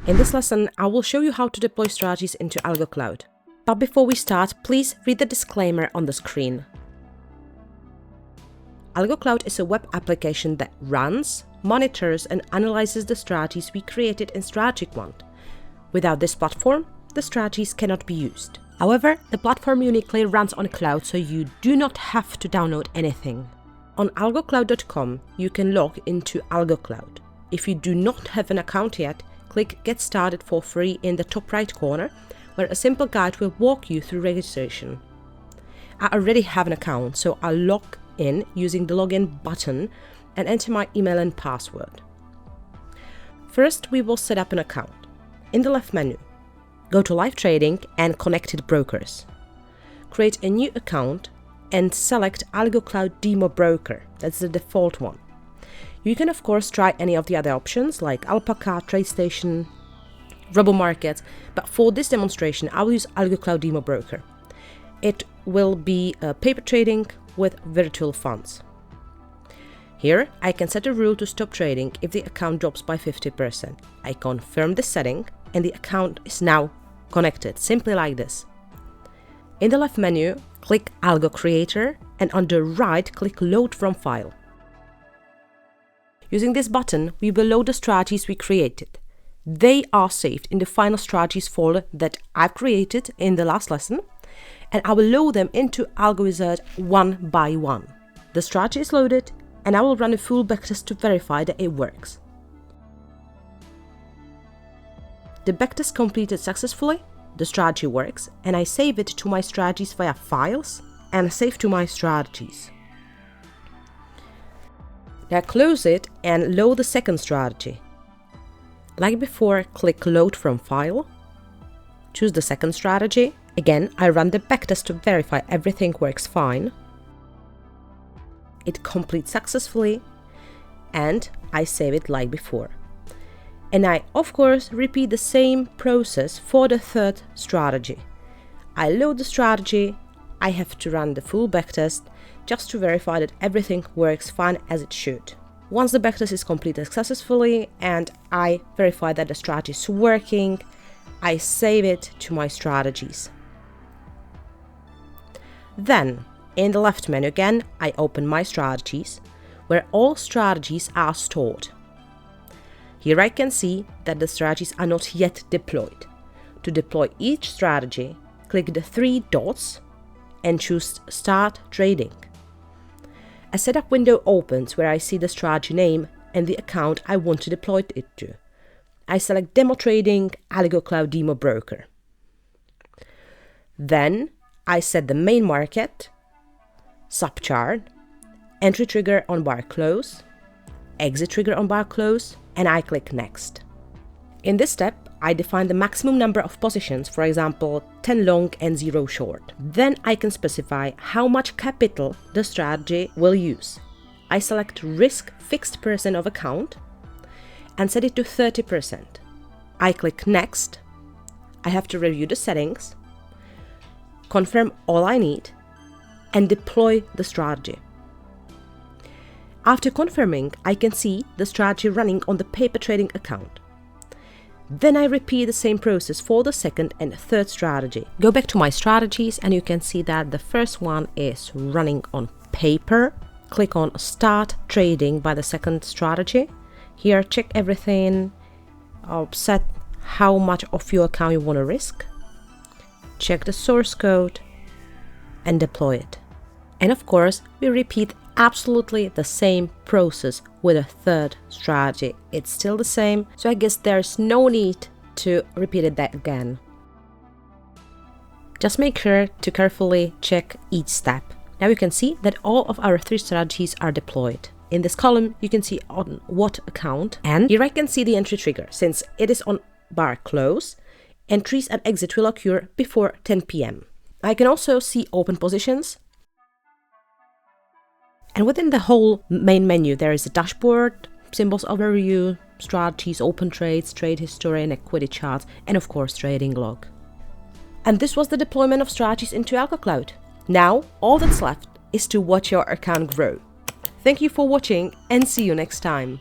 In this lesson, I will show you how to deploy strategies into AlgoCloud. But before we start, please read the disclaimer on the screen. AlgoCloud is a web application that runs, monitors, and analyzes the strategies we created in StrategyQuant. Without this platform, the strategies cannot be used. However, the platform uniquely runs on cloud, so you do not have to download anything. On algocloud.com, you can log into AlgoCloud. If you do not have an account yet, click Get Started for free in the top right corner, where a simple guide will walk you through registration. I already have an account, so I'll log in using the login button and enter my email and password. First, we will set up an account. In the left menu, go to Live Trading and Connected Brokers. Create a new account and select AlgoCloud Demo Broker. That's the default one. You can of course try any of the other options like Alpaca, TradeStation, RoboMarket, but for this demonstration I will use AlgoCloud Demo Broker. It will be paper trading with virtual funds. Here I can set a rule to stop trading if the account drops by 50%. I confirm the setting and the account is now connected, simply like this. In the left menu, click Algo Creator and on the right click Load from File. Using this button, we will load the strategies we created. They are saved in the final strategies folder that I've created in the last lesson, and I will load them into AlgoWizard one by one. The strategy is loaded, and I will run a full backtest to verify that it works. The backtest completed successfully, the strategy works, and I save it to my strategies via Files and Save to my strategies. Now close it and load the second strategy. Like before, click Load from File, choose the second strategy. Again, I run the backtest to verify everything works fine. It completes successfully and I save it like before. And I of course repeat the same process for the third strategy. I load the strategy, I have to run the full backtest just to verify that everything works fine as it should. Once the backtest is completed successfully and I verify that the strategy is working, I save it to my strategies. Then, in the left menu again, I open my strategies, where all strategies are stored. Here I can see that the strategies are not yet deployed. To deploy each strategy, click the three dots and choose Start Trading. A setup window opens where I see the strategy name and the account I want to deploy it to. I select Demo Trading, AlgoCloud Demo Broker. Then I set the main market, subchart, entry trigger on bar close, exit trigger on bar close, and I click Next. In this step, I define the maximum number of positions, for example 10 long and 0 short. Then I can specify how much capital the strategy will use. I select Risk Fixed Percent of Account and set it to 30%. I click Next. I have to review the settings, confirm all I need, and deploy the strategy. After confirming, I can see the strategy running on the paper trading account. Then I repeat the same process for the second and third strategy. Go back to my strategies and you can see that the first one is running on paper. Click on Start Trading by the second strategy. Here check everything, set how much of your account you want to risk, check the source code and deploy it. And of course, we repeat absolutely the same process with a third strategy. It's still the same, so I guess there's no need to repeat it again. Just make sure to carefully check each step. Now you can see that all of our three strategies are deployed. In this column, you can see on what account, and here I can see the entry trigger. Since it is on bar close, entries and exit will occur before 10 p.m. I can also see open positions. And within the whole main menu, there is a dashboard, symbols overview, strategies, open trades, trade history, and equity charts, and of course, trading log. And this was the deployment of strategies into AlgoCloud. Now, all that's left is to watch your account grow. Thank you for watching and see you next time.